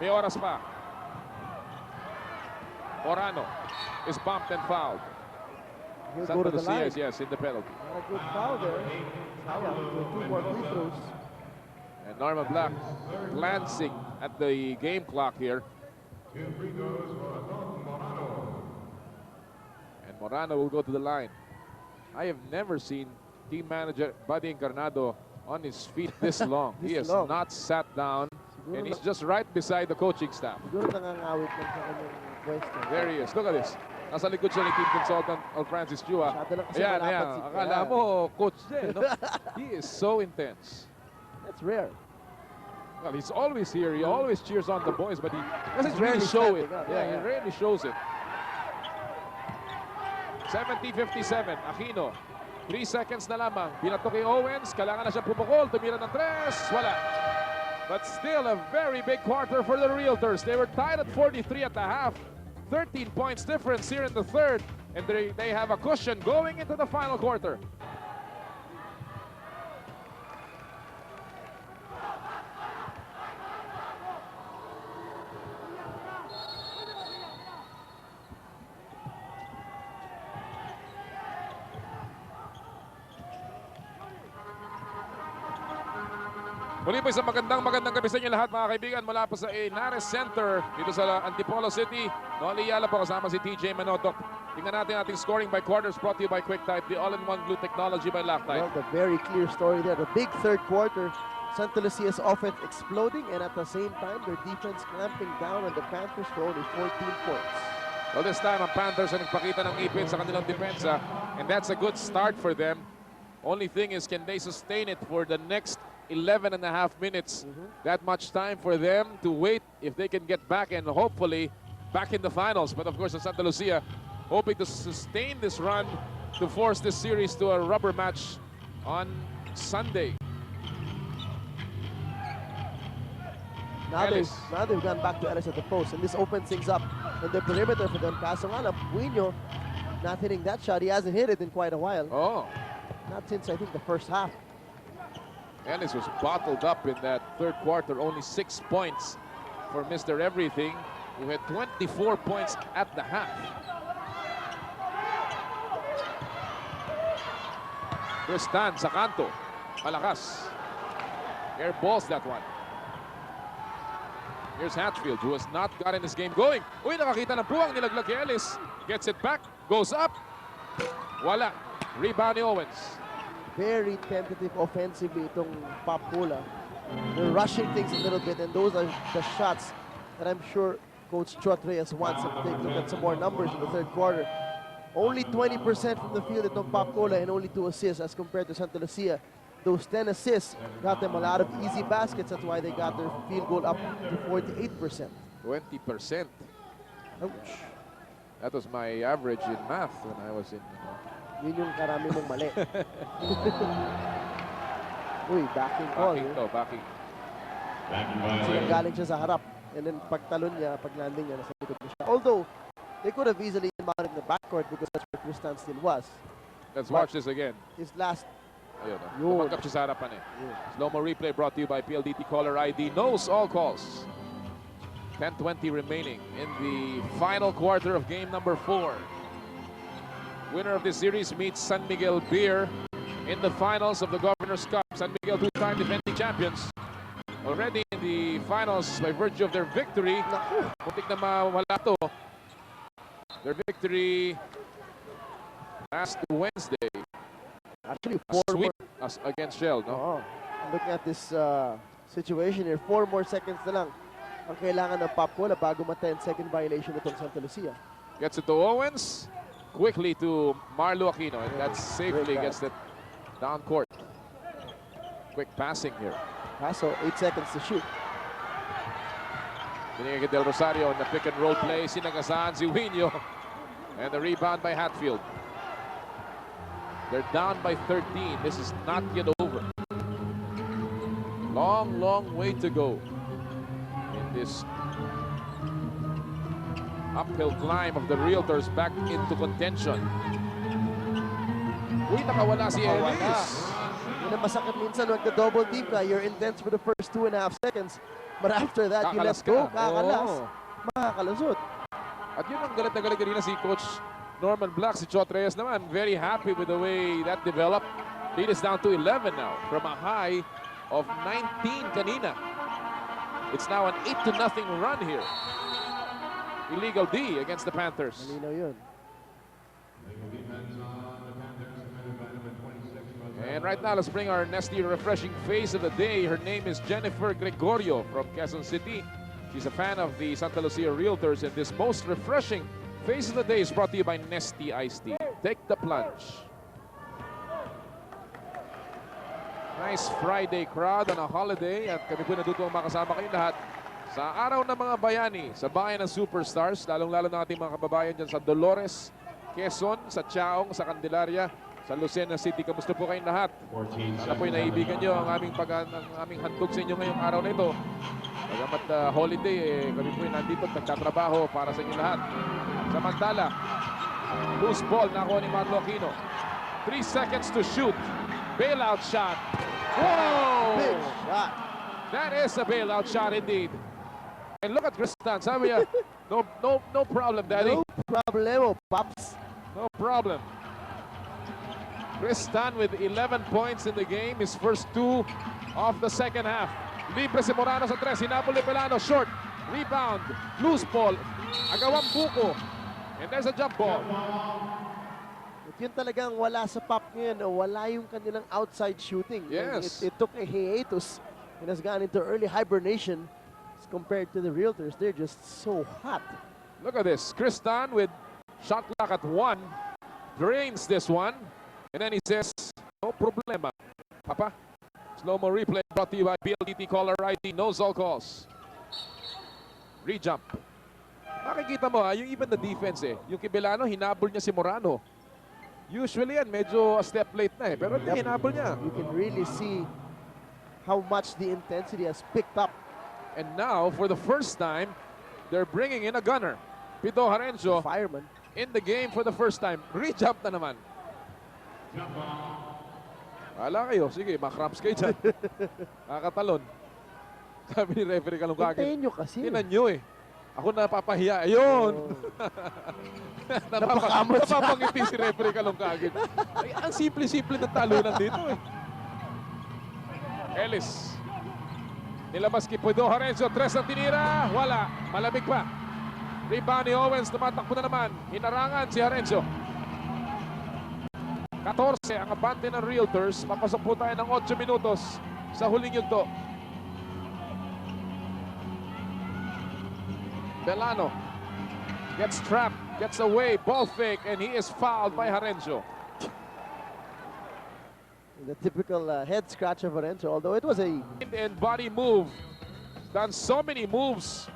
May oras pa. Morano is bumped and fouled. He'll Sta go to the Lucia line. is, yes, in the penalty. Not a good foul there. Sayang, 2 more free throws. And Norman Black glancing at the game clock here. And Morano will go to the line. I have never seen team manager Buddy Encarnado on his feet this long. He has not sat down, and he's just right beside the coaching staff. Siguro nangangawit lang sa kanyang pwesto. There he is. Look at this. Nasa likod siya ni team consultant Francis Chua. Ayan, ayan. Akala mo, coach din. No? He is so intense. That's rare. Well, he's always here. He always cheers on the boys, but he doesn't really show it. He rarely shows it. 70-57. Aquino. 3 seconds na lamang. Pinato kay Owens. Kailangan na siya pumukol. Tumira ng 3. Wala. But still a very big quarter for the Realtors. They were tied at 43 at the half. 13 points difference here in the third. And they have a cushion going into the final quarter. Muli po isang magandang gabi sa inyo lahat mga kaibigan mula po sa Inares Center dito sa Antipolo City. Noli Yala po kasama si TJ Manotok. Tingnan natin ating scoring by quarters brought to you by QuickType, the all-in-one glue technology by Lactite. Well, the very clear story there. The big third quarter. Sta Lucia's offense exploding and at the same time their defense clamping down on the Panthers for only 14 points. Well, this time ang Panthers ay nagpakita ng ipin sa kanilang depensa and that's a good start for them. Only thing is, can they sustain it for the next 11 and a half minutes? That much time for them to wait if they can get back and hopefully back in the finals. But of course, Sta Lucia hoping to sustain this run to force this series to a rubber match on Sunday. Now they've gone back to Ellis at the post, and this opens things up in the perimeter for them. Kaso nga lang, Puino not hitting that shot. He hasn't hit it in quite a while. Oh. Not since, I think, the first half. Ellis was bottled up in that third quarter. Only 6 points for Mr. Everything, who had 24 points at the half. Tristan sa kanto. Malakas. Air balls that one. Here's Hatfield, who has not gotten his game going. Uy, nakakita ng puwang, nilaglag kay Ellis. Gets it back, goes up. Wala. Rebound ni Owens. Very tentative offensively itong Pop Cola. They're rushing things a little bit, and those are the shots that I'm sure Coach Chot Reyes wants to take a look at some more numbers in the third quarter. Only 20% from the field itong Pop Cola and only 2 assists as compared to Sta Lucia. Those 10 assists got them a lot of easy baskets. That's why they got their field goal up to 48%. 20%. Ouch. That was my average in math when I was in... Yun yung karami mong mali. Uy, backing call. Backing. So galing siya sa harap. And then pagtalon niya, pag landing niya, nasa likod niya siya. Although, they could have easily mounted in the backcourt because that's where Tristan still was. Let's watch this again. His last... Ayun, tumanggap siya sa harapan eh. Slow-mo replay brought to you by PLDT Caller ID. Knows all calls. 10:20 remaining in the final quarter of game number 4. Winner of this series meets San Miguel Beer in the finals of the Governor's Cup. San Miguel, 2-time defending champions. Already in the finals by virtue of their victory. Muntik na mawala to. Their victory last Wednesday. Actually, sweep against Shell, no? Looking at this situation here, 4 more seconds na lang ang kailangan ng Pop Cola bago ma-10-second violation itong Sta Lucia. Gets it to Owens. Quickly to Marlo Aquino, and that safely gets it down court. Quick passing here. Kaso, 8 seconds to shoot. Binigay kay Del Rosario in the pick and roll play. Sinagasahan si Wino. And the rebound by Hatfield. They're down by 13. This is not yet over. Long, long way to go in this uphill climb of the Realtors back into contention. Uy, nakawala si Ellis. Yun ang masakit minsan, magka-double team ka. You're intense for the first 2.5 seconds. But after that, you let Kakalas go, ka. kakalas, Oo. makakalusot. At yun ang galit na galit kanina si Coach Norman Black. Si Chot Reyes naman, very happy with the way that developed. Lead is down to 11 now from a high of 19 kanina. It's now an 8-0 run here. Illegal D against the Panthers. Malinaw yun. And right now, let's bring our nasty, refreshing face of the day. Her name is Jennifer Gregorio from Quezon City. She's a fan of the Sta Lucia Realtors, and this most refreshing face of the day is brought to you by Nesty Iced Tea. Take the plunge. Nice Friday crowd on a holiday, at kami po natutuwang makasama kayo lahat sa araw ng mga bayani sa bayan ng superstars, lalong-lalo ng ating mga kababayan dyan sa Dolores, Quezon, sa Chaong, sa Candelaria, sa Lucena City. Kamusta po kayong lahat? Sana po naibigan nyo ang aming handog sa inyo ngayong araw na ito. Bagamat holiday, kami po nandito at nagtatrabaho para sa inyo lahat. Samantala, loose ball nakuha ni Marlo Aquino. 3 seconds to shoot. Bailout shot. Whoa! Big shot. That is a bailout shot indeed. And look at Tristan. Sabi niya, no problem, Daddy. No problemo, Pops. No problem. Tristan with 11 points in the game. His first 2 of the second half. Libre si Morano sa 3. Hinabol ni Pelano. Short. Rebound. Loose ball. Agawang buko. And there's a jump ball. At yun talagang wala sa Pop ngayon. Wala yung kanilang outside shooting. Yes. It took a hiatus and has gone into early hibernation as compared to the Realtors. They're just so hot. Look at this. Tristan with shot clock at 1. Drains this one. And then he says, no problema. Papa, slow-mo replay brought to you by PLDT Caller ID. Knows all calls. Re-jump. Makikita mo yung even the defense Yung Kibelano, hinabol niya si Morano. Usually yan, medyo a step late na Pero hindi, hinabol niya. You can really see how much the intensity has picked up. And now, for the first time, they're bringing in a gunner. Pito Harencio Fireman. in the game for the first time. Re-jump na naman. Wala kayo. Sige, makramps kayo dyan. Kakatalon. Sabi ni referee Kalungkagin. Hintayin nyo kasi. Tinan nyo Ako napapahiya. Ayun. Oh. Napakamot siya. Napapangiti si referee Kalungkagin. Ay, ang simple-simple na talunan dito Ellis. Nilabas kay Puedo Harencio. 3 ang tinira. Wala. Malamig pa. Rebound ni Owens. Tumatakbo na naman. Hinarangan si Harencio. 14 ang abante ng Realtors. Papasok po tayo ng 8 minutos sa huling yugto. Belano gets trapped, gets away, ball fake, and he is fouled by Harencio. The typical head scratch of Lorenzo, although it was a... And body move. Done so many moves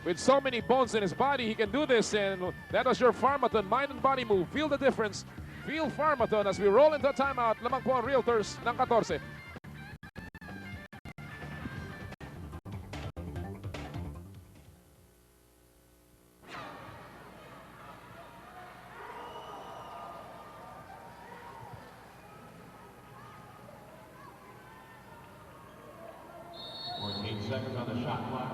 with so many bones in his body. He can do this, and that was your Farmaton mind and body move. Feel the difference. Feel Farmaton as we roll into a timeout. Lamang po ang Realtors ng 14. Seconds on the shot clock.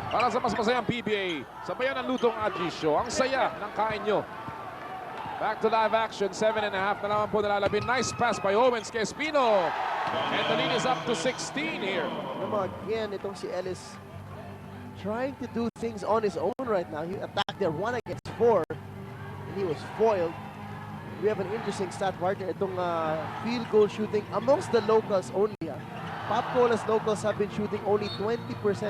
Para sa mas masayang PBA, sabayan ang lutong Aji Show. Ang saya ng kain nyo. Back to live action, 7.5 na naman po nalalabing. Nice pass by Owens kay Espino. And the lead is up to 16 here. Again, itong si Ellis trying to do things on his own right now. He attacked there 1 against 4, and he was foiled. We have an interesting stat, partner. Itong field goal shooting amongst the locals only. Pop Cola's locals have been shooting only 20%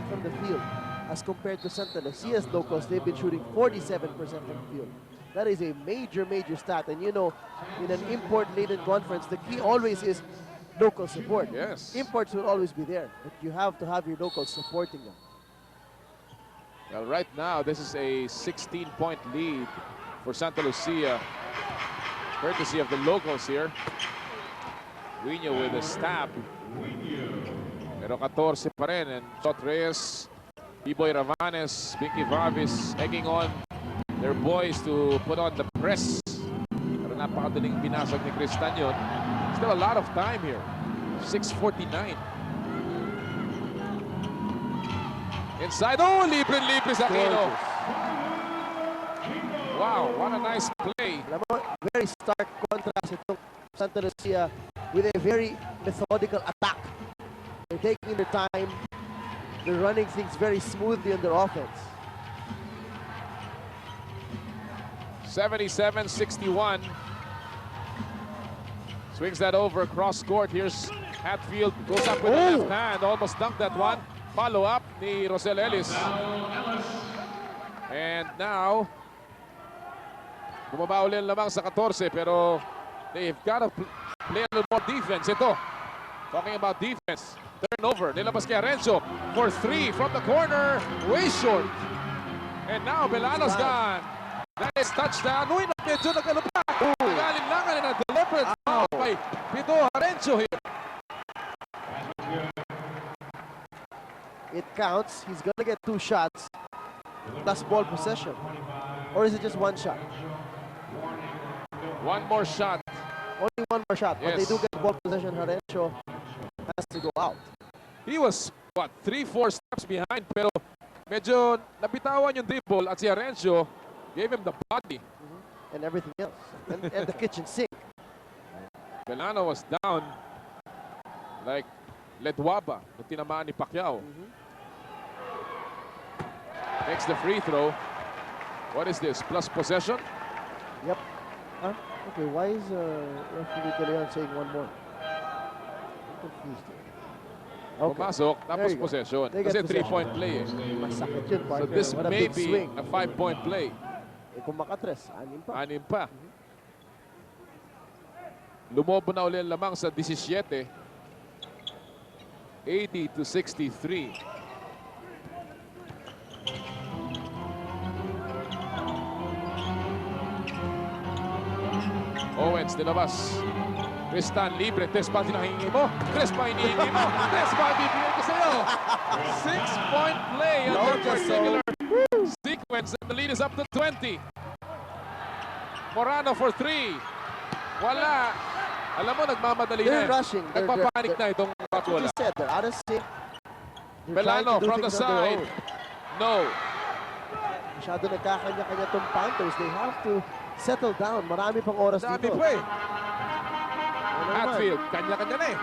from the field. As compared to Santa Lucia's locals, they've been shooting 47% from the field. That is a major, major stat. And you know, in an import-laden conference, the key always is local support. Yes. Imports will always be there, but you have to have your locals supporting them. Well, right now, this is a 16-point lead for Santa Lucia, courtesy of the locals here. Rino with a stab. Pero 14 pa rin. And Shot Reyes, B-Boy Ravanes, Binky Varvis egging on their boys to put on the press. Pero napakadaling binasag ni Cristan yun. Still a lot of time here. 6:49. Inside. Oh, libre-libre sa Aquino. Wow, what a nice play. Alam mo, very stark contrast itong Santa Lucia with a very methodical attack. They're taking their time. They're running things very smoothly on their offense. 77-61. Swings that over cross court. Here's Hatfield. Goes up with the left hand. Almost dunked that one. Follow up ni Rosel Ellis. And now, bumaba ulit lamang sa 14, pero they've got to play a little more defense. Ito, talking about defense. Turnover. Nilabas kay Renzo for 3 from the corner. Way short. And now, Belano's gone. Nice touchdown. Uy, medyo nag-ano pa. Nagalinlangan na deliberate foul by Pito Renzo here. It counts. He's gonna get 2 shots. Plus ball possession. Or is it just 1 shot? One more shot. Only 1 more shot. But Yes. they do get ball possession. Harencio has to go out. He was, what, 3-4 steps behind, pero medyo nabitawan yung dribble at si Arencio gave him the body. And everything else. And the kitchen sink. Belano was down like Ledwaba nung tinamaan ni Pacquiao. Makes the free throw. What is this? Plus possession? Yep. Huh? Okay, why is referee De Leon saying 1 more? I'm confused here. Okay. Pumasok, tapos There you go. possession. They get Kasi possession. 3-point play eh. Masakit yun, So partner. this What a may big be swing. a 5-point play. Eh, kung makatres, 6 pa. 6 pa. Lumobo na ulit lamang sa 17. 80-63. Owens, nilabas. Tristan, libre. 3 pa hinahingi mo. 3 pa hinihingi mo. 3 pa bibigyan ko sa'yo. 6-point play at that particular sequence. And the lead is up to 20. Morano for 3. Wala. Alam mo, nagmamadali na. They're rushing. Nagpapanik na itong Like Pacola. you said, they're out of sync. They're trying Belano to do from the things on their side. own. No. Masyado nagkakanya-kanya tong Panthers. They have to settle down. Marami pang oras Dami dito. pa eh. Ano naman? Hatfield, kanya-kanya na eh.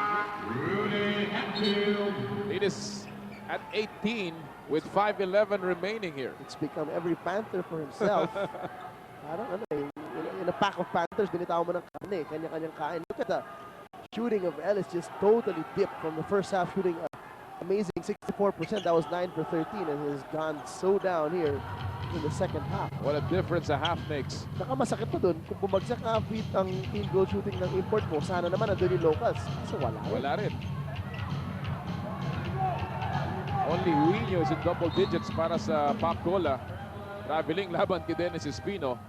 It is at 18 with 5:11 remaining here. It's become every Panther for himself. Parang ano eh, in a pack of Panthers, binitaw mo ng kain eh. Kanya-kanyang kain. Look at the shooting of Ellis just totally dipped from the first half shooting amazing 64%. That was 9 for 13 and has gone so down here in the second half. What a difference a half makes. Saka masakit pa dun, kung bumagsak ang team goal shooting ng import mo, sana naman nandun yung locals. So wala. Wala rin. Only Huino is in double digits para sa Pacola. Traveling laban kay Dennis Espino.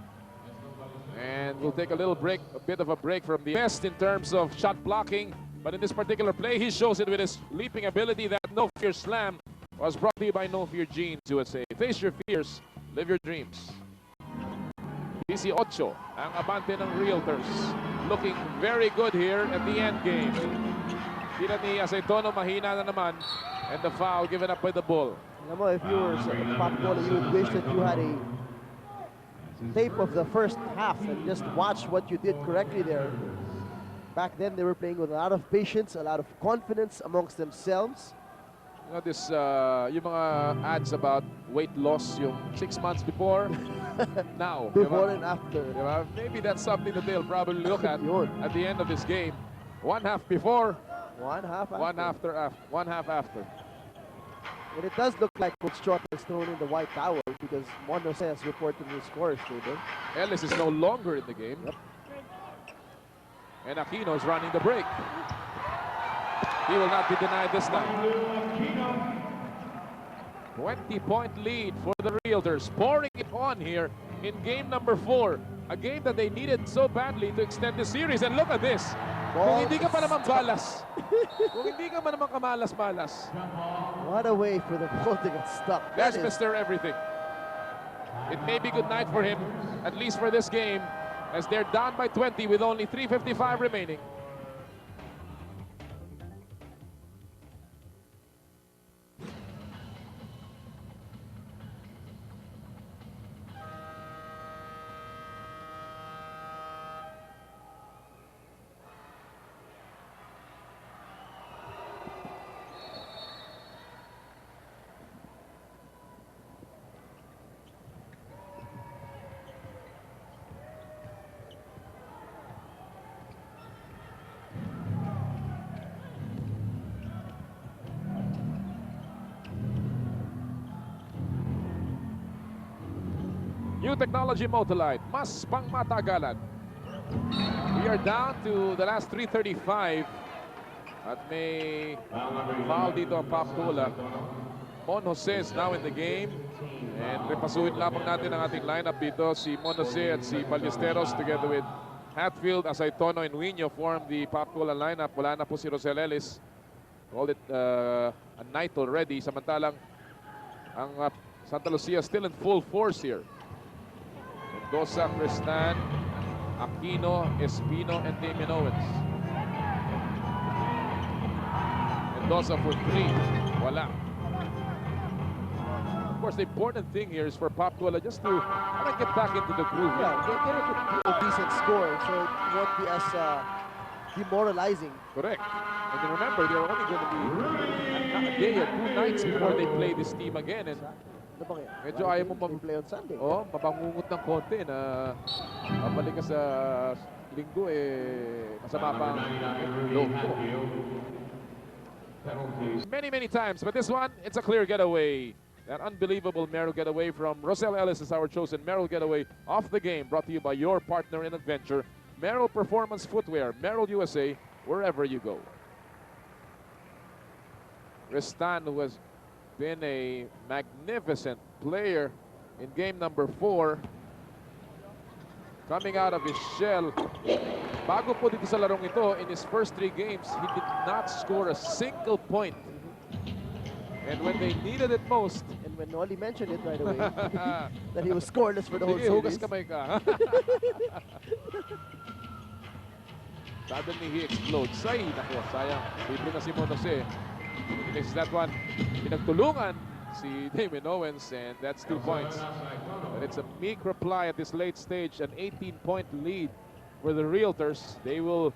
And we'll take a little break, a bit of a break from the best in terms of shot blocking. But in this particular play, he shows it with his leaping ability. That No Fear Slam was brought to you by No Fear Jeans USA. Face your fears, live your dreams. 18 ang abante ng Realtors. Looking very good here at the end game. Tira ni Aceitono, mahina na naman. And the foul given up by the Bull. Alam mo, if you were Pacola, you would wish that you had a tape of the first half and just watch what you did correctly there. Back then, they were playing with a lot of patience, a lot of confidence amongst themselves. You know, this, yung mga ads about weight loss yung 6 months before, now. Before diba? and after. Diba? Maybe that's something that they'll probably look at Yun. at the end of this game. 1 half before, 1 half after. 1 half after. And it does look like Coach Trot has thrown in the white towel because Mono says reported his scores table. Ellis is no longer in the game. Yep. And Aquino is running the break. He will not be denied this time. 20-point lead for the Realtors, pouring it on here in game number 4. A game that they needed so badly to extend the series. And look at this. Kung hindi ka pa naman balas. Kung hindi ka pa naman kamalas-malas. What a way for the ball to get stuck. There's Mr. Everything. It may be good night for him, at least for this game, as they're down by 20 with only 3:55 remaining. New technology Motolite, mas pangmatagalan. We are down to the last 3:35 at may foul dito ang Papcola. Mon Jose is now in the game and repasuhin lamang natin ang ating lineup dito. Si Mon Jose at si Ballesteros together with Hatfield, Asaitono and Wino form the Papcola lineup. Wala na po si Rosel Ellis. Called it a night already. Samantalang ang Santa Lucia still in full force here. Mendoza, Cristan, Aquino, Espino, and Damian Owens. Mendoza for 3. Wala. Of course, the important thing here is for Papcola just to get back into the groove. Yeah, get a decent score so it won't be as demoralizing. Correct. And then remember, they're only going to be a day or 2 nights before they play this team again. And Ano bang yan? medyo ayaw mo play on Sunday. mabangungot ng konti na mabalik ka sa linggo masama pa ang loob ko. Many times, but this one, it's a clear getaway. That unbelievable Merrill getaway from Rosel Ellis is our chosen Merrill getaway off the game, brought to you by your partner in adventure, Merrill Performance Footwear, Merrill USA, wherever you go. Ristan, who has been a magnificent player in game number 4, coming out of his shell. Bago po dito sa larong ito, in his first 3 games, he did not score a single point. And when they needed it most, and when Noli mentioned it right away, that he was scoreless for the whole sige, hugas series. kamay ka. Suddenly he explodes. Ay, naku, sayang. Libre na si Monose. Next that one, pinagtulungan si Damian Owens, and that's 2 points. But it's a meek reply at this late stage, an 18-point lead for the Realtors. They will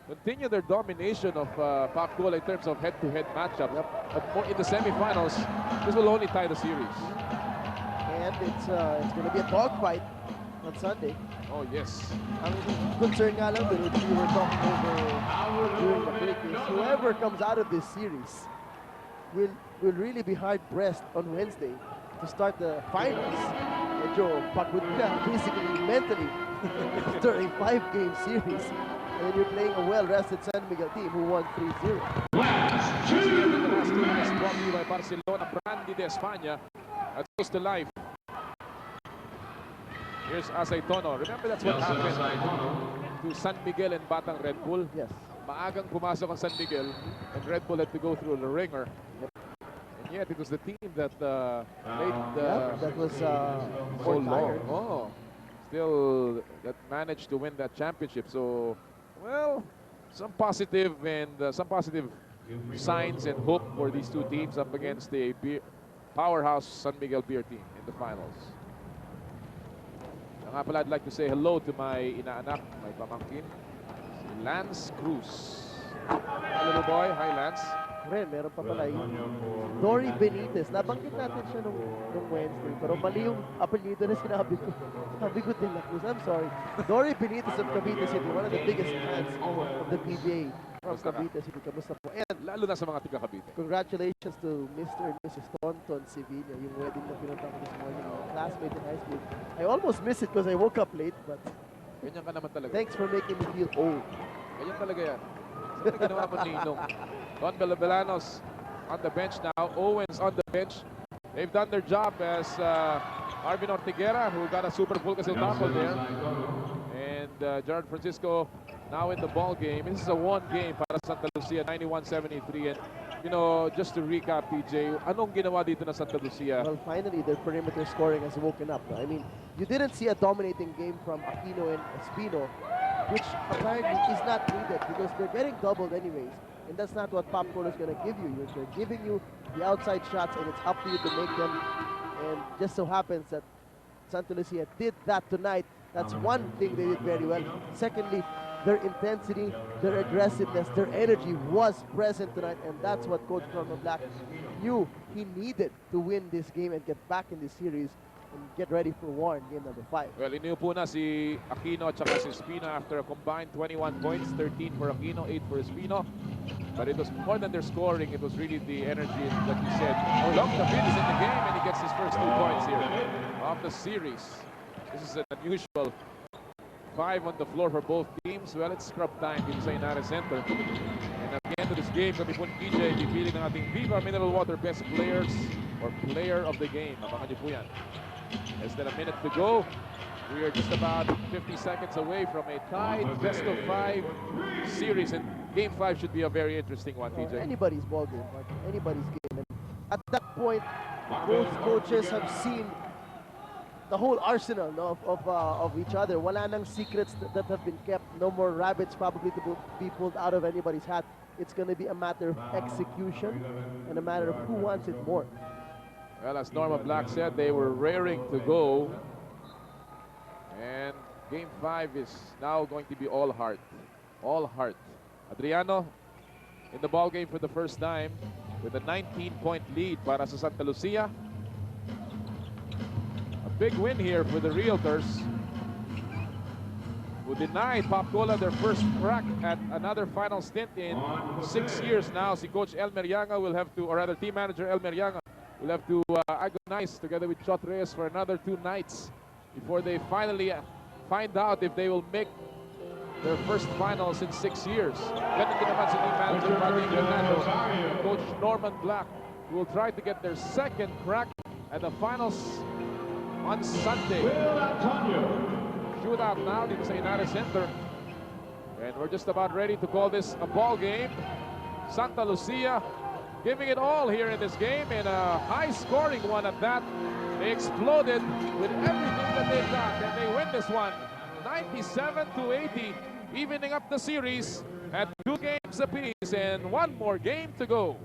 continue their domination of Papcola in terms of head-to-head matchup. But more in the semifinals, this will only tie the series. And it's going to be a dogfight on Sunday. Oh, yes. Ang concern nga lang dun, we were talking over during the break, is whoever comes out of this series will really be hard-pressed on Wednesday to start the finals. Medyo pagod ka, basically mentally, after a 5-game series. And you're playing a well-rested San Miguel team who won 3-0. Last 2 is brought to you by Barcelona, Brandy de España. That's close to life. Here's Asaitono. Remember, that's what happened to San Miguel and Batang Red Bull. Yes. Maagang pumasok ang San Miguel, and Red Bull had to go through the ringer. And yet, it was the team that made that was so long. Oh, still that managed to win that championship. So, well, some positive signs and hope for these 2 teams up against the powerhouse San Miguel beer team in the finals. Nga pala, I'd like to say hello to my inaanak, my pamangkin, si Lance Cruz. Little boy, hi Lance. Meron pa pala yung Dory Benitez. Nabanggit natin siya nung Wednesday, pero mali yung apelyido na sinabi ko. Sabi ko din Cruz, I'm sorry. Dory Benitez of Cavite City, one of the biggest fans of the PBA from Cavite City. Kamusta po? And lalo na sa mga tiga Cavite. Congratulations to Mr. and Mrs. Tonton Sevilla, yung wedding na pinunta ko this morning. Classmate in high school. I almost missed it because I woke up late, but Ganyan ka naman talaga. thanks for making me feel old. Ganyan talaga yan. Saan ginawa mo ni Inong? Don Belanos on the bench now. Owens on the bench. They've done their job as Arvin Ortiguera, who got a super full kasi tackle there. And Gerard Francisco now in the ball game. This is a one game para Santa Lucia, 91-73. And, you know, just to recap, PJ, anong ginawa dito na Santa Lucia? Well, finally, their perimeter scoring has woken up. I mean, you didn't see a dominating game from Aquino and Espino, which apparently is not needed because they're getting doubled anyways. And that's not what Popcorn is going to give you. They're giving you the outside shots, and it's up to you to make them. And just so happens that Santa Lucia did that tonight. That's one thing they did very well. Secondly, their intensity, their aggressiveness, their energy was present tonight, and that's what Coach Norman Black knew he needed to win this game and get back in this series and get ready for war in game number 5. Well, iniupo na si Aquino at saka si Espino after a combined 21 points, 13 for Aquino, 8 for Espino. But it was more than their scoring, it was really the energy, like you said. Long David is in the game and he gets his first 2 points here of the series. This is an unusual 5 on the floor for both teams. Well, it's scrub time dito sa Inara Center. And at the end of this game, kami po ni PJ, pipili ng ating Viva Mineral Water Best Players or Player of the Game. Abangan niyo po yan. Less than a minute to go. We are just about 50 seconds away from a tied best of 5 series, and game 5 should be a very interesting one, TJ. Anybody's ball game, Mark. Anybody's game. And at that point, both coaches have seen the whole arsenal, no, of each other. Wala nang secrets that have been kept. No more rabbits probably to be pulled out of anybody's hat. It's going to be a matter of execution and a matter of who wants it more. Well, as Norma Black said, they were raring to go. And game 5 is now going to be all heart. All heart. Adriano in the ball game for the first time with a 19-point lead para sa Santa Lucia. A big win here for the Realtors, who denied Popcola their first crack at another final stint in 6 years now. Si Coach Elmer Yanga will have to, or rather team manager Elmer Yanga, will have to agonize together with Chot Reyes for another 2 nights before they finally find out if they will make their first finals in 6 years. Ganun din naman si team manager Pating Fernando, Coach Norman Black, who will try to get their second crack at the finals on Sunday. Shootout now dito sa Inara Center. And we're just about ready to call this a ball game. Santa Lucia giving it all here in this game, and a high-scoring one at that. They exploded with everything that they've got, and they win this one 97-80, evening up the series at 2 games apiece and 1 more game to go.